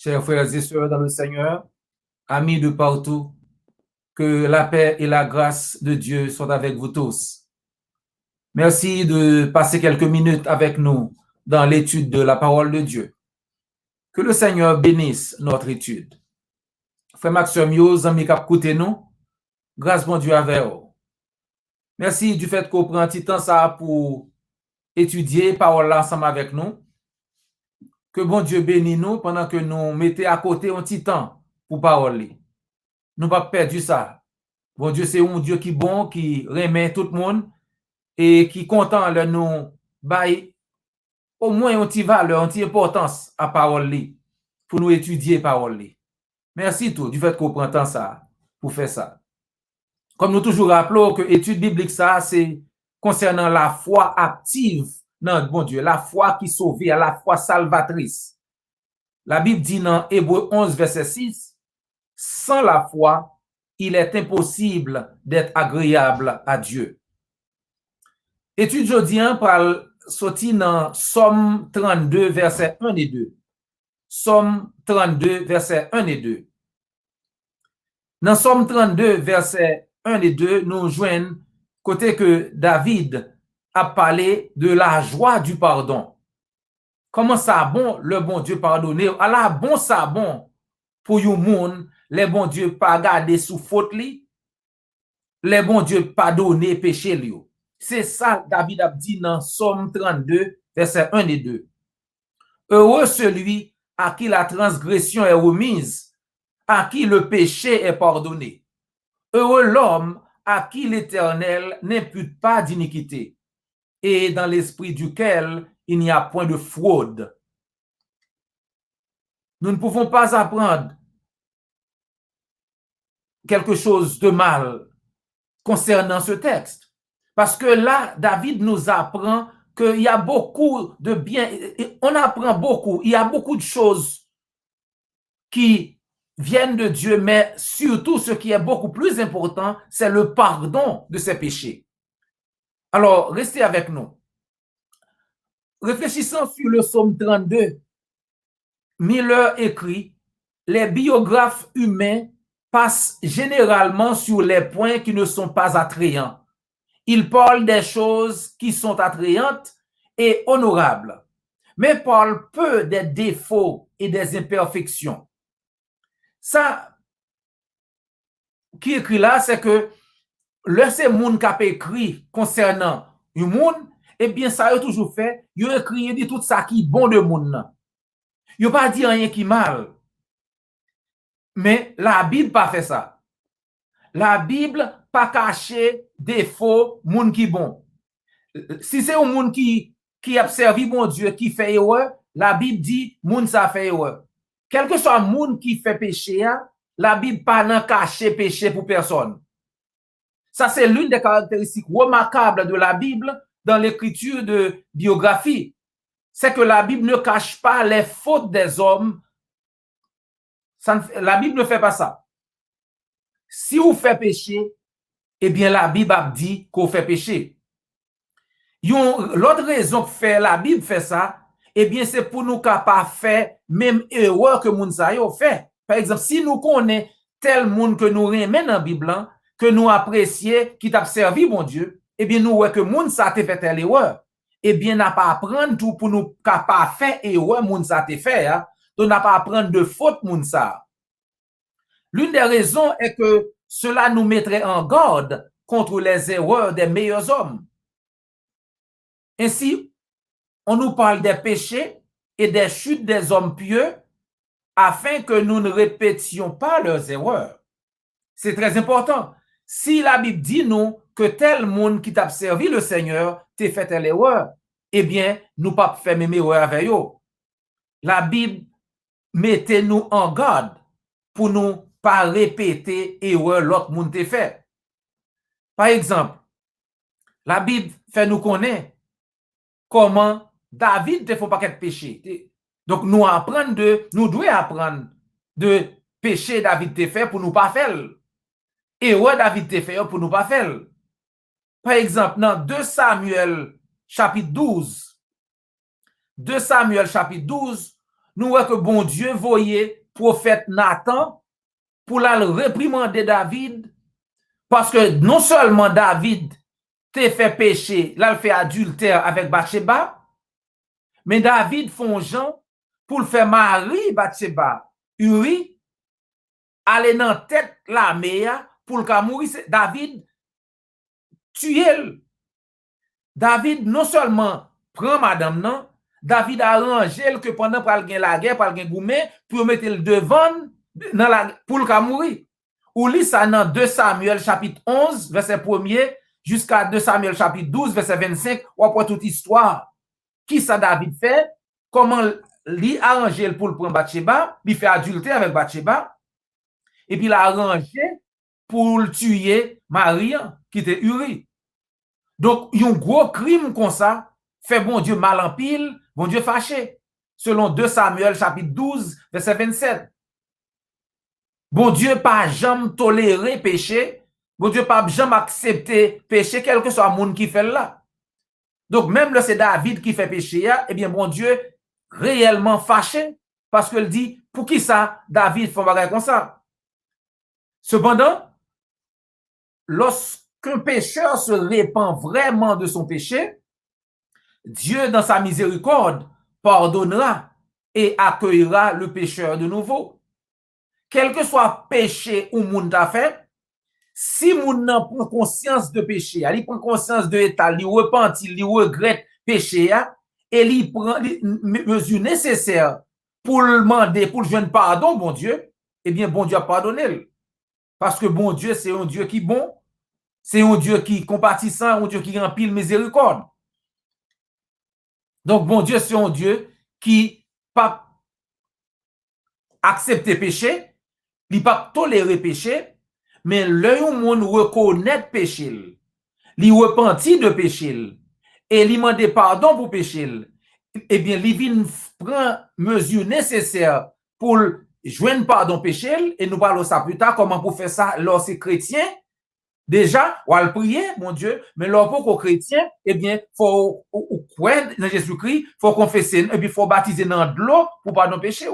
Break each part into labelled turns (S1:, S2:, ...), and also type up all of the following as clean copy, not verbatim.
S1: Chers frères et sœurs dans le Seigneur, amis de partout, que la paix et la grâce de Dieu soient avec vous tous. Merci de passer quelques minutes avec nous dans l'étude de la parole de Dieu. Que le Seigneur bénisse notre étude. Frère Maxime, yo, amis k'ap koute nous, grâce bon Dieu avec vous. Merci du fait qu'on prend un petit temps ça pour étudier parole là ensemble avec nous. Que bon Dieu bénisse nous pendant que nous mettons à côté un petit temps pour parole. Nous pas perdu ça. Bon Dieu, c'est un Dieu qui bon, qui remet tout le monde et qui content de nous bail au moins un petit valeur, un petit importance à parole li, pour nous étudier parole li. Merci tout du fait qu'on prend temps ça pour faire ça. Comme nous toujours rappelons que l'étude biblique ça, c'est concernant la foi active dans bon Dieu, la foi qui sauve, la foi salvatrice. La Bible dit dans Hébreux 11, verset 6, sans la foi, il est impossible d'être agréable à Dieu. Étude aujourd'hui par sorti dans Somme 32, verset 1 et 2. Somme 32, verset 1 et 2. Dans Somme 32, verset 1 et 2, nous joignons côté que David a parlé de la joie du pardon. Comment ça bon, le bon Dieu pardonner? Alors bon ça bon pour yon moun, les bon Dieu pas garder sous faute li, les bon Dieu pardonner péché li. C'est ça David a dit dans Somme 32, verset 1 et 2. Heureux celui à qui la transgression est remise, à qui le péché est pardonné. Heureux l'homme à qui l'Éternel n'impute pas d'iniquité, et dans l'esprit duquel il n'y a point de fraude. Nous ne pouvons pas apprendre quelque chose de mal concernant ce texte. Parce que là, David nous apprend qu'il y a beaucoup de bien, on apprend beaucoup, il y a beaucoup de choses qui viennent de Dieu, mais surtout ce qui est beaucoup plus important, c'est le pardon de ses péchés. Alors, restez avec nous. Réfléchissons sur le psaume 32. Miller écrit, les biographes humains passent généralement sur les points qui ne sont pas attrayants. Ils parlent des choses qui sont attrayantes et honorables, mais parlent peu des défauts et des imperfections. Ça, qui écrit là, c'est que le c'est moun qui a écrit concernant un monde, eh bien, ça a toujours fait, il a écrit dit tout ça qui est bon de monde. Il n'a pas dit rien qui est mal. Mais la Bible pas fait ça. La Bible pas caché défaut moun qui bon. Si c'est un moun qui a servi bon Dieu, qui fait erreur, la Bible dit moun ça fait erreur. Quel que soit moun qui fait péché, la Bible pas nan caché péché pour personne. Ça c'est l'une des caractéristiques remarquables de la Bible dans l'écriture de biographie. C'est que la Bible ne cache pas les fautes des hommes. La Bible ne fait pas ça. Si vous faites péché, eh bien la Bible a dit qu'on fait péché. L'autre raison que fait la Bible fait ça, eh bien c'est pour nous capables faire même erreur que moun sa yo fait. Par exemple, si nous connaissons tel monde que nous remet dans la Bible, que nous apprécions, qui t'a servi bon Dieu, eh bien nous voyons que moun sa te fait telle erreur. Eh bien n'a pas apprendre tout pour nous capables faire erreur moun sa te fait, hein? Donc n'a pas apprendre de faute moun sa. L'une des raisons est que cela nous mettrait en garde contre les erreurs des meilleurs hommes. Ainsi, on nous parle des péchés et des chutes des hommes pieux afin que nous ne répétions pas leurs erreurs. C'est très important. Si la Bible dit nous que tel monde qui t'a servi le Seigneur t'a fait telle erreur, eh bien, nous pas faire même erreur avec eux. La Bible mettait nous en garde pour nous pas répéter erreur l'autre monde t'a fait. Par exemple, la Bible fait nous connaître comment David te fait pas de péché. Donc nous devons apprendre de péché David te fait pour nous pas faire. Erreur David te fait pour nous pas faire. Par exemple, dans 2 Samuel chapitre 12, nous voyons que bon Dieu voyait prophète Nathan pour la réprimander David, parce que non seulement David t'a fait pécher, là il fait adultère avec Bathsheba, mais David font Jean pour le faire marier Bathsheba. Uri, aller dans tête l'armée pour le mourir. David tuer. David non seulement prend madame non, David a arrangé que pendant qu'il y a la guerre, qu'il y a goumé, pour mettre le devant dans la, pour le mourir. Ou lit ça dans 2 Samuel chapitre 11, verset 1er, jusqu'à 2 Samuel chapitre 12, verset 25, ou après toute histoire. Qui ça David fait? Comment il a arrangé pour le prendre Bathsheba, il fait adultère avec Bathsheba, et puis il a arrangé pour le tuer Marie, qui était Uri. Donc, il y a un gros crime comme ça, fait bon Dieu mal en pile, bon Dieu fâché. Selon 2 Samuel chapitre 12, verset 27. Bon Dieu pas jamais toléré péché, bon Dieu pas jamais accepté péché, quel que soit le monde qui fait là. Donc, même là, c'est David qui fait péché, eh bien, bon Dieu réellement fâché, parce qu'il dit, pour qui ça, David fait bagarre comme ça? Cependant, lorsqu'un pécheur se répand vraiment de son péché, Dieu, dans sa miséricorde, pardonnera et accueillera le pécheur de nouveau. Quel que soit péché ou moun t'a fait, si moun nan prend conscience de péché, il prend conscience de l'état, il repentit, il regrette péché, et il prend les mesures nécessaires pour le demander, pour le joindre pardon, bon Dieu, eh bien, bon Dieu a pardonné. Parce que bon Dieu, c'est un Dieu qui est bon, c'est un Dieu qui est compatissant, un Dieu qui remplit le miséricorde. Donc, bon Dieu, c'est un Dieu qui pas accepter péché, il pas tolérer péché, mais le monde reconnaît péché, il repentit de péché, et il demande pardon pour péché, eh bien, il vient prendre mesures nécessaires pour joindre pardon péché, et nous parlons ça plus tard, comment pour faire ça lorsque chrétien. Déjà, on va prier, mon Dieu, mais lorsqu'on chrétien, eh bien, faut croire dans Jésus-Christ, faut confesser, et puis faut baptiser dans de l'eau pour pardon péché.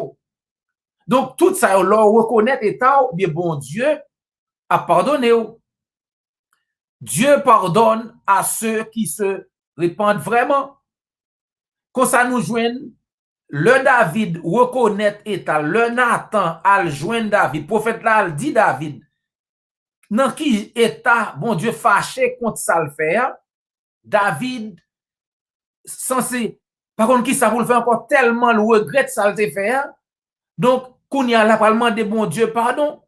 S1: Donc, tout ça, on reconnaît état, bien, bon Dieu a pardonné. Dieu pardonne à ceux qui se répandent vraiment. Quand ça nous joint, le David reconnaît état, le Nathan a joint David, prophète là, dit David, dans qui état, bon Dieu fâché contre ça le faire, David, censé, par contre, qui ça pour le faire encore tellement le regret ça le faire, donc, qu'on y a là, parlement de bon Dieu, pardon.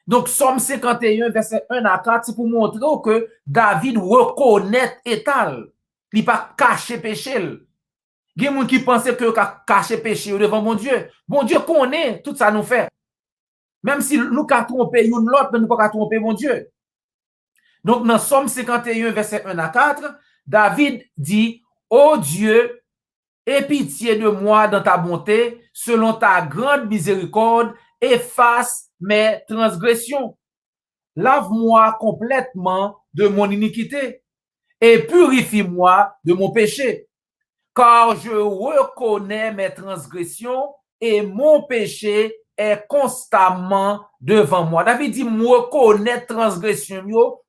S1: Donc, Somme 51, verset 1 à 4, c'est pour montrer que David reconnaît étal. Il pas caché péché. Il y a des gens qui pensent que caché péché devant mon Dieu. Bon Dieu connaît tout ça nous fait. Même si nous avons trompé une l'autre, mais nous ne pouvons pas tromper mon Dieu. Donc, dans Somme 51, verset 1 à 4, David dit, ô Dieu, aie pitié de moi dans ta bonté, selon ta grande miséricorde, efface mes transgressions. Lave-moi complètement de mon iniquité et purifie-moi de mon péché. Car je reconnais mes transgressions et mon péché est constamment devant moi. David dit, moi reconnaître transgression,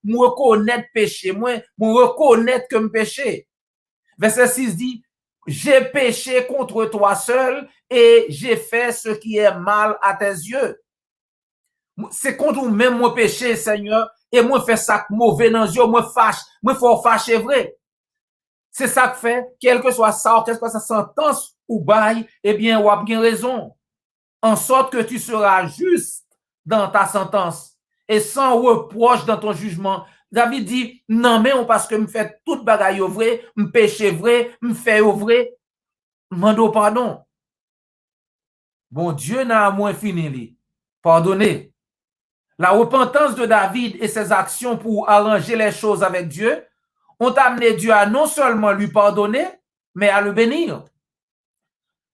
S1: moi reconnaître péché, moi reconnaître que me péché. Verset 6 dit, j'ai péché contre toi seul et j'ai fait ce qui est mal à tes yeux. C'est contre même mon péché, Seigneur, et moi fais ça mauvais dans les yeux, moi fâche, moi faut fâcher vrai. C'est ça que fait, quel que soit ça, quelle que soit sa sentence ou bail, eh bien, ou a bien raison. En sorte que tu seras juste dans ta sentence et sans reproche dans ton jugement. David dit, non, mais parce que me fait toute bagaille vrai, me péché vrai, me fait vrai, mando pardon. Bon Dieu n'a moins fini, pardonnez. La repentance de David et ses actions pour arranger les choses avec Dieu ont amené Dieu à non seulement lui pardonner, mais à le bénir.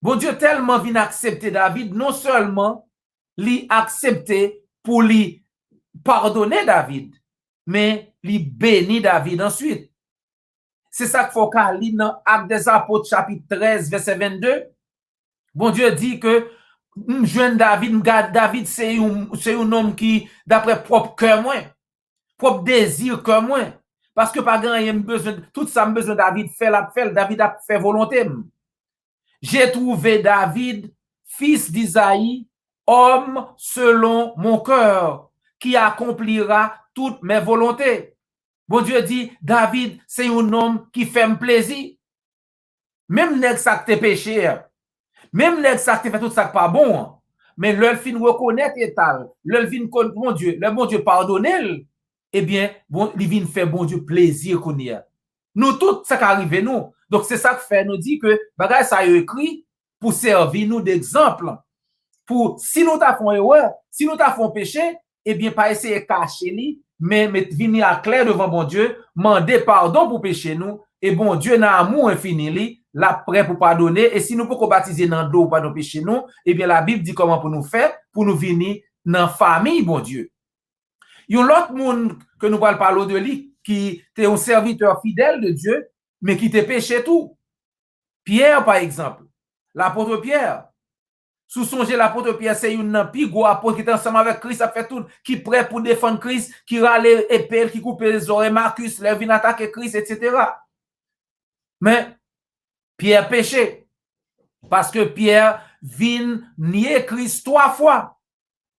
S1: Bon Dieu tellement vient accepter David, non seulement lui accepter pour lui pardonner David, mais lui bénir David ensuite. C'est ça qu'il faut qu'à lire dans Actes des Apôtres chapitre 13, verset 22. Bon Dieu dit que jeune David c'est un homme qui, d'après propre cœur moins, propre désir cœur moins. Parce que pas grand besoin, tout ça besoin David fait, David a fait volonté. J'ai trouvé David, fils d'Isaïe, homme selon mon cœur, qui accomplira toutes mes volontés. Bon Dieu dit, David, c'est un homme qui fait plaisir. Même nèg ça te péché, même nèg ça te fait tout ça pas bon, mais le fin reconnaître étal, le vin mon Dieu, le bon Dieu pardonner, eh bien, bon, il vient faire bon Dieu plaisir qu'on y a. Nous tout ça qui arrive nous. Donc c'est ça que fait nous dit que bagay ça écrit pour servir nous d'exemple. Pour si nous t'avons erreur, si nous t'avons péché, eh bien pas essayer de cacher li, mais venir à clair devant bon Dieu, demander pardon pour péché nous et bon Dieu dans amour infini li, la prêt pour pardonner et si nous pouvons baptiser dans l'eau pour nos péchés nous, eh bien la Bible dit comment pour nous faire pour nous venir dans famille bon Dieu. Il y a l'autre monde que nous parlons de lui qui était un serviteur fidèle de Dieu mais qui te péché tout. Pierre par exemple, l'apôtre Pierre. Sous songer l'apôtre Pierre, c'est une plus gros apôtre qui est ensemble avec Christ, a fait tout, qui prêt pour défendre Christ, qui râle épée, qui coupe les oreilles, Marcus, les vient attaquer Christ, etc. Mais Pierre péché. Parce que Pierre vient nier Christ 3 fois.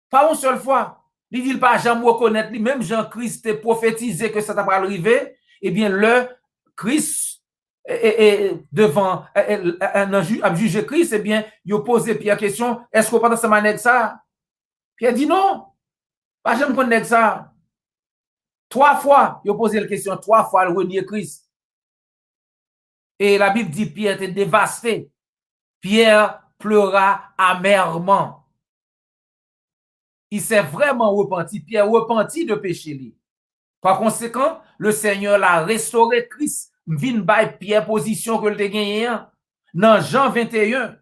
S1: Pas une seule fois. Il dit pas jamais reconnaître, même Jean-Christ prophétisé que ça t'a pas arrivé. Eh bien, le Christ devant un juge Christ, eh bien, il a posé Pierre question, est-ce qu'on parle de cette manière ça? Pierre dit non, pas jamais connaître ça. 3 fois, il a posé la question, 3 fois, il renié Christ. Et la Bible dit, Pierre était dévasté. Pierre pleura amèrement. Il s'est vraiment repenti. Pierre repenti de péché. Par conséquent, le Seigneur l'a restauré Christ. Vin by Pierre position que le gagné. Dans Jean 21,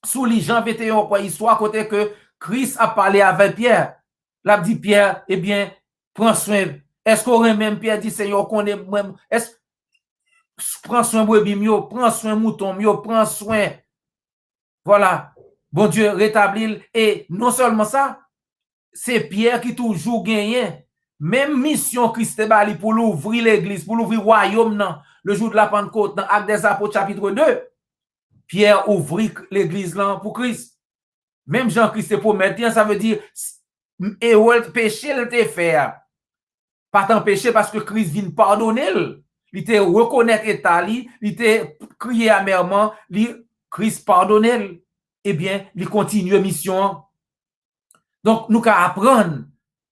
S1: sous les Jean 21, quoi, histoire côté que Christ a parlé avec Pierre. L'a dit Pierre, eh bien, prends soin. Est-ce qu'on même Pierre dit Seigneur, qu'on est même, est-ce, prends soin brebis mio, prends soin mouton mio, prends soin. Voilà. Bon Dieu rétablit. Et non seulement ça, c'est Pierre qui toujours gagne. Même mission Christ bali pour l'ouvrir l'église, pour l'ouvrir le royaume, non, le jour de la Pentecôte, dans Actes des Apôtres, chapitre 2, Pierre ouvrit l'église là pour Christ. Même Jean-Christ promet, ça veut dire, et le péché, il te fait. Pas tant péché parce que Christ vient pardonner. Il te reconnaître état, il te crier amèrement, Christ pardonne. Eh bien, il continue mission. Donc, nous qu'à apprendre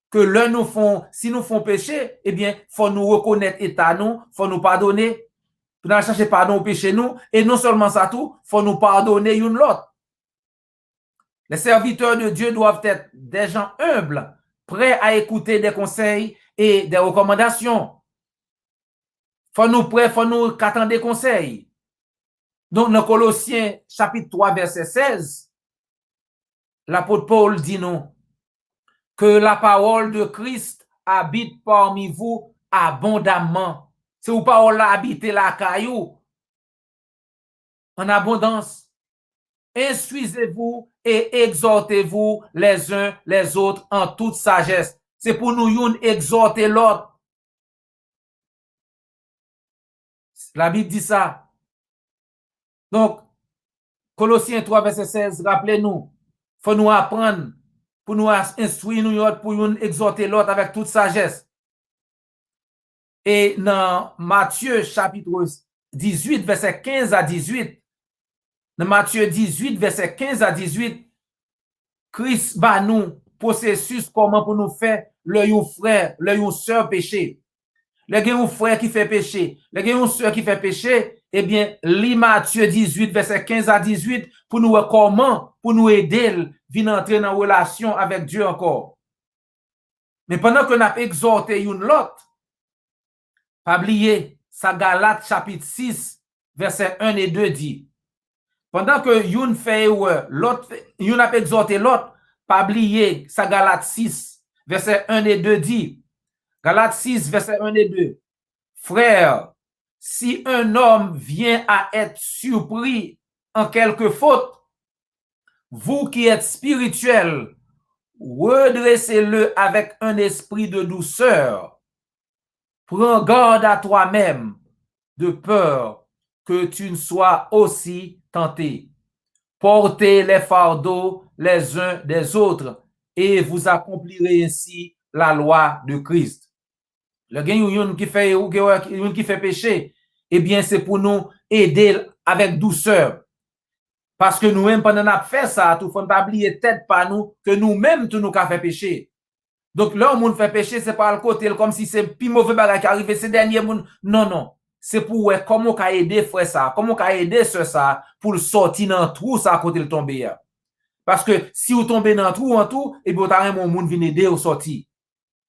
S1: que là, nous font, si nous font péché, eh bien, faut nous reconnaître état nous, faut nous pardonner. Pour nous chercher pardon au péché nous, et non seulement ça tout, faut nous pardonner une l'autre. Les serviteurs de Dieu doivent être des gens humbles, prêts à écouter des conseils et des recommandations. Faut nous prêts, faut nous attendre des conseils. Donc, dans Colossiens chapitre 3, verset 16, l'apôtre Paul dit nous que la parole de Christ habite parmi vous abondamment. C'est où parole là habite la caillou en abondance. Instruisez-vous et exhortez-vous les uns les autres en toute sagesse. C'est pour nous exhorter l'autre. La Bible dit ça. Donc, Colossiens 3, verset 16, rappelez-nous, il faut nous apprendre, pour nous instruire nous autres, pour nous exhorter l'autre avec toute sagesse. Et dans Matthieu chapitre 18, verset 15 à 18, dans Matthieu 18, verset 15 à 18, Christ va nous processus comment pour nous faire le frère, le soeur péché. Le gen un frère qui fait péché, le gen une soeur qui fait péché, eh bien, lis Matthieu 18, verset 15 à 18, pour nous comment, pour nous aider, venir entrer dans relation avec Dieu encore. Mais pendant qu'on a exhorté une l'autre, pas oublier, ça Galates chapitre 6, verset 1 et 2 dit, pendant que une fait l'autre, une a exhorté l'autre, pas oublier, ça Galates 6, verset 1 et 2 dit, Galates 6, verset 1 et 2. Frère, si un homme vient à être surpris en quelque faute, vous qui êtes spirituels, redressez-le avec un esprit de douceur. Prends garde à toi-même, de peur que tu ne sois aussi tenté. Portez les fardeaux les uns des autres et vous accomplirez ainsi la loi de Christ. Le gen yon qui fait péché, eh bien c'est pour nous aider avec douceur. Parce que nous-mêmes, pendant qu'on fait ça, tout faut pas oublier tête par nous que nous-mêmes tout nous fait péché. Donc là, on fait péché, c'est pas le côté comme si c'est plus mauvais bagage qui arrive ces derniers moun. Non, non. C'est pour ouais, comment on aider frère ça, comment on aider ce ça pour le sortir dans le trou ça à côté de tomber. Parce que si vous tombez dans le trou en tout, et bien, vous avez un monde vient aider au sortir.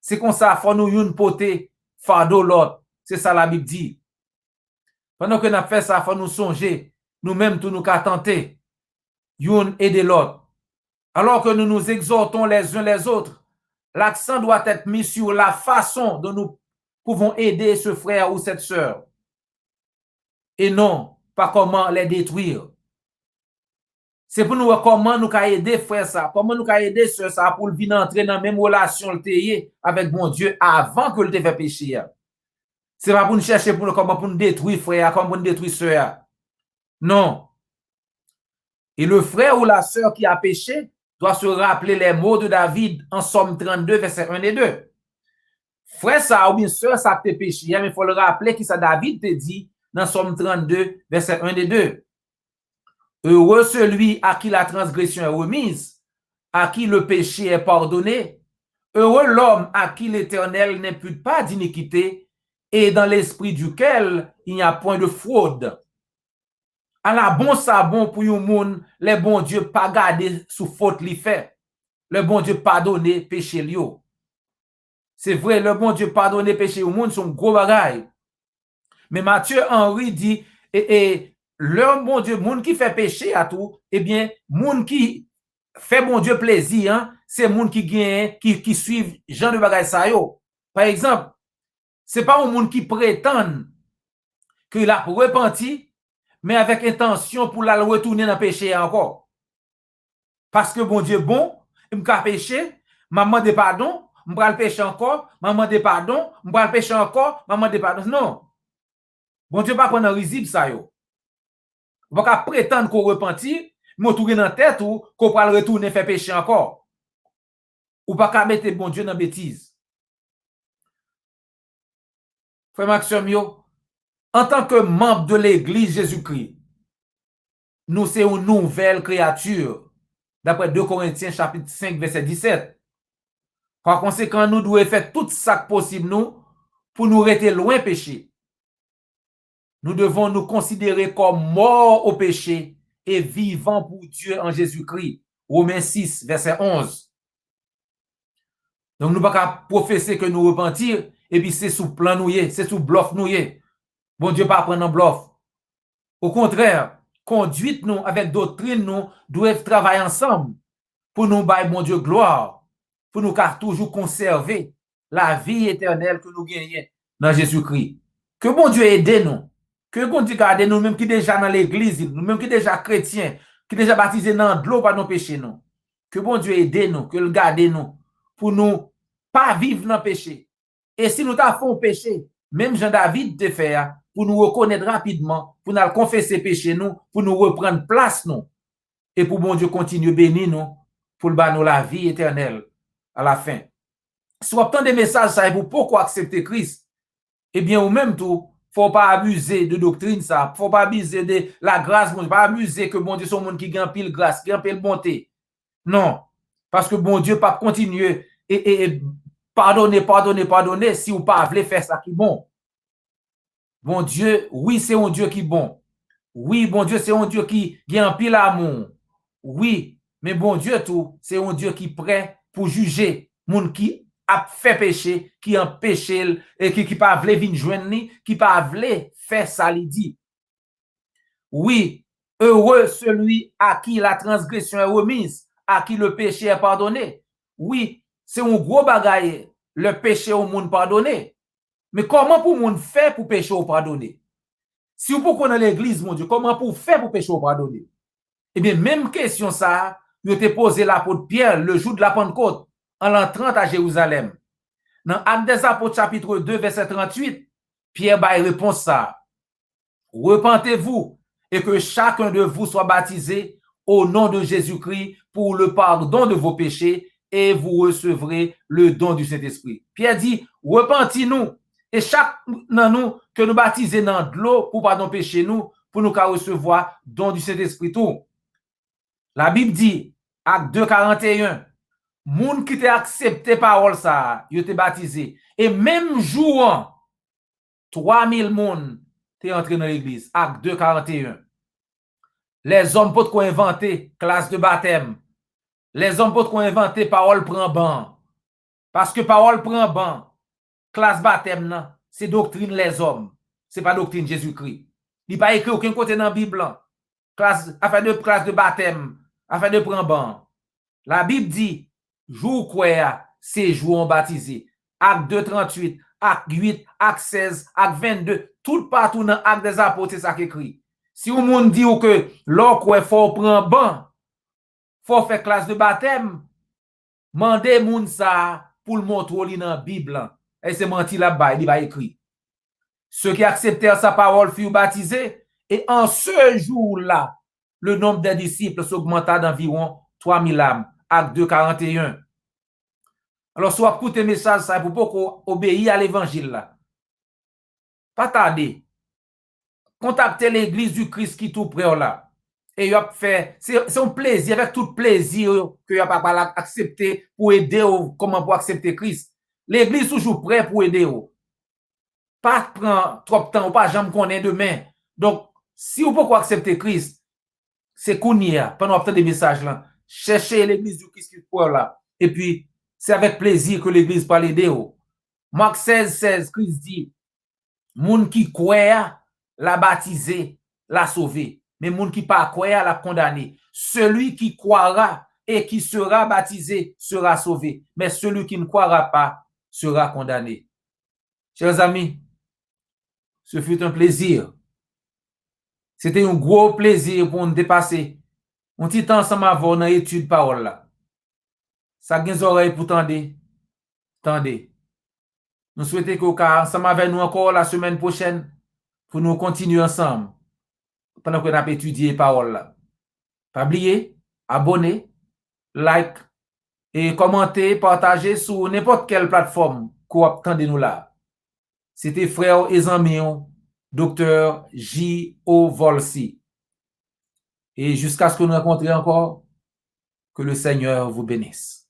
S1: C'est comme ça, faut nous une poté fardeau l'autre. C'est ça la Bible dit. Pendant que nous fait ça, faut nous songer, nous-mêmes tout nous qu'à tenter, une aider l'autre. Alors que nous nous exhortons les uns les autres, l'accent doit être mis sur la façon dont nous pouvons aider ce frère ou cette sœur. Et non, pas comment les détruire. C'est pour nous voir comment nous pouvons aider frère ça, comment nous pouvons aider sœur ça pour venir entrer dans la même relation avec bon Dieu avant que le te fait pécher. C'est pas pour nous chercher pour nous, comment pour nous détruire frère, comment pour nous détruire sœur. Non. Et le frère ou la sœur qui a péché doit se rappeler les mots de David en Somme 32, verset 1 et 2. Frère ça ou bien sœur ça te péché, mais il faut le rappeler qui ça David te dit dans Somme 32, verset 1 et 2. Heureux celui à qui la transgression est remise, à qui le péché est pardonné. Heureux l'homme à qui l'Éternel n'impute pas d'iniquité et dans l'esprit duquel il n'y a point de fraude. À la bon sabon pour yon moun, le bon Dieu pas garder sous faute li fait. Le bon Dieu pardonner péché li yo. C'est vrai, le bon Dieu pardonner péché au monde son gros bagaille. Mais Matthieu Henry dit et le bon Dieu, moun qui fait péché à tout, eh bien, moun qui fait bon Dieu plaisir, hein, c'est moun qui gagne, qui suivent Jean de bagaille sa yo. Par exemple, c'est pas un moun qui prétend qu'il a repenti, mais avec intention pour la retourner dans le péché encore. Parce que bon Dieu bon, il m'a péché, m'a demandé pardon, m'a le péché encore, m'a demandé pardon, m'a le péché encore, m'a demandé pardon. Non. Bon Dieu pas prendre risible ça yo. On va pas prétendre qu'on repentit, mais tourner dans tête ou qu'on va le retourner faire péché encore. Ou pas qu'à mettre bon Dieu dans bêtise. Frère Maxime yo, en tant que membre de l'église Jésus-Christ, nous sommes une nouvelle créature. D'après 2 Corinthiens chapitre 5 verset 17. Par conséquent, nous devons faire tout ça possible nous pour nous rester loin péché. Nous devons nous considérer comme morts au péché et vivants pour Dieu en Jésus-Christ. Romains 6 verset 11. Donc nous ne pouvons pas professer que nous repentir et puis c'est sous plan noué, c'est sous bluff noué. Bon Dieu pas prendre un bluff. Au contraire, conduite nous avec doctrine nous doivent travailler ensemble pour nous bailler bon Dieu gloire, pour nous car toujours conserver la vie éternelle que nous gagnons dans Jésus-Christ. Que bon Dieu aide nous, que bon Dieu garde nous même qui déjà dans l'église, nous même qui déjà chrétiens, qui déjà baptisés dans de l'eau par nos péchés nous. Que bon Dieu aide nous, que le garde nous pour nous pas vivre dans le péché. Et si nous t'avons péché, même Jean-David te fait pour nous reconnaître rapidement, pour nous confesser péché nous, pour nous reprendre place nous et pour bon Dieu continuer bénir nous pour le nous la vie éternelle à la fin. Si vous obtenez des messages, ça vous pourquoi accepter Christ, eh bien, ou même tout, faut pas abuser de doctrine, ça, faut pas abuser de la grâce, faut pas abuser que bon Dieu son monde qui gagne pile grâce, qui gagne pile bonté. Non, parce que bon Dieu pas continuer et pardonner si vous pas voulez faire ça qui est bon. Bon Dieu, oui, c'est un Dieu qui est bon. Oui, bon Dieu, c'est un Dieu qui gagne pile amour. Oui, mais bon Dieu tout, c'est un Dieu qui est prêt pour juger moun qui a fait péché, qui a péché et qui pas voulu venir joindre ni, qui pas voulu faire ça li dit. Oui, heureux celui à qui la transgression est remise, à qui le péché est pardonné. Oui, c'est un gros bagaille, le péché au monde pardonné. Mais comment pour monde faire pour péché au pardonné? Si vous pouvez dans l'église, mon Dieu, comment pour faire pour péché au pardonné? Eh bien, même question ça, ils ont posé l'apôtre Pierre le jour de la Pentecôte en l'entrant à Jérusalem. Dans Actes des Apôtres chapitre 2 verset 38, Pierre va répondre ça. Repentez-vous et que chacun de vous soit baptisé au nom de Jésus-Christ pour le pardon de vos péchés et vous recevrez le don du Saint-Esprit. Pierre dit, repentis-nous et chaque nous que nous baptisons dans de l'eau pour pardon péché nous, pour nous recevoir don du Saint-Esprit tout. La Bible dit, Acte 2, 41, moun qui t'a accepté parole ça, il était baptisé. Et même jour, 3000 moun t'es entré dans l'église. Acte 2, 41. Les hommes peut qu'on inventé classe de baptême. Les hommes peut qu'on inventé parole prend ban. Parce que parole prend ban. Classe baptême, c'est doctrine les hommes. C'est pas doctrine Jésus-Christ. Il pas écrit aucun côté dans la Bible. Afin de classe de baptême, afin de prendre ban. La Bible dit, jour quoi, c'est jour on baptisé. Acte 2, 38, Acte 8, Acte 16, Acte 22, tout partout dans Acte des Apôtres, c'est ça qui écrit. Si on monde dit que l'or faut prendre ban, faut faire classe de baptême, mandez moun ça pour le montrer dans la Bible. Et c'est menti là-bas, il va écrit. Ceux qui acceptèrent sa parole furent baptisés, et en ce jour-là, le nombre des disciples s'augmenta d'environ 3000 âmes. Acte 2, 41. Alors, soit écoutez message, ça pour beaucoup obéir à l'évangile là. Pas tarder. Contactez l'église du Christ qui tout près là. Et il a fait, c'est un plaisir, avec tout plaisir que il a pas accepté pour aider comment pour accepter Christ. L'église toujours prêt pour aider. Pas prendre trop de temps, ou pas jamais connaître demain. Donc, si vous pouvez accepter Christ, c'est qu'on y a, pendant obtenir des messages là. Cherchez l'église du Christ qui est là. Et puis, c'est avec plaisir que l'église parle aider. Marc 16, 16, Christ dit, moun qui croit, l'a baptisé, l'a sauvé. Mais moun qui pas croit, l'a condamné. Celui qui croira et qui sera baptisé sera sauvé. Mais celui qui ne croira pas sera condamné. Chers amis, ce fut un plaisir. C'était un gros plaisir pour nous dépasser. On petit temps ensemble avant dans l'étude parole là. Ça gagne les oreilles pour tendre. Tendez. Nous souhaitons que vous ensemble avec nous encore la semaine prochaine pour nous continuer ensemble pendant que nous avons étudié parole là. Pas oublier, abonner, like et commenter, partager sur n'importe quelle plateforme que vous attendez nous là. C'était frère et ami, Dr. J.O. Volsi. Et jusqu'à ce que nous rencontrions encore, que le Seigneur vous bénisse.